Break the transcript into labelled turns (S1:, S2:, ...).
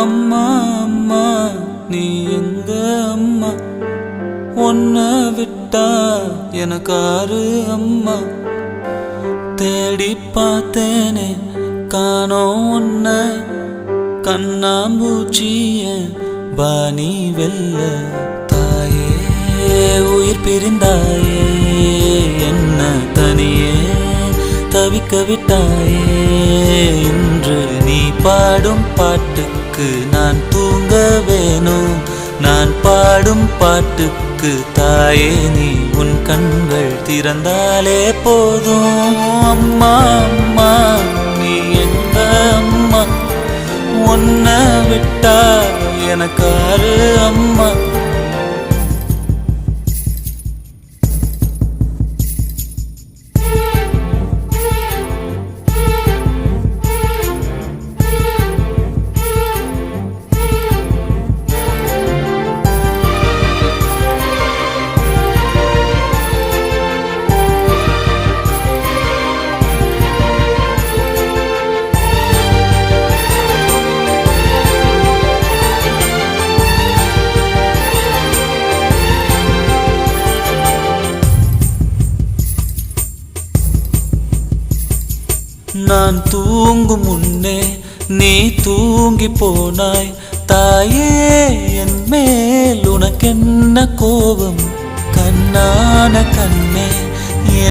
S1: அம்மா அம்மா நீ எங்க அம்மா, உன்னை விட்டா எனக்காரு அம்மா. தேடி பார்த்தேனே காணோம் உன்னை, கண்ணாம்பூச்சிய பாணி வெல்ல. தாயே உயிர் பிரிந்தாயே, என்ன தனியே தவிக்க விட்டாயே. இன்று நீ பாடும் பாட்டுக்கு நான் தூங்க வேணும், நான் பாடும் பாட்டுக்கு தாயே நீ உன் கண்கள் திறந்தாலே போதும். அம்மா அம்மா நீ எங்க அம்மா, உன்னை விட்டா எனக்காரு அம்மா. நான் தூங்கும் முன்னே நீ தூங்கி போனாய் தாயே, என் மேல் உனக்கென்ன கோபம்? கண்ணான கண்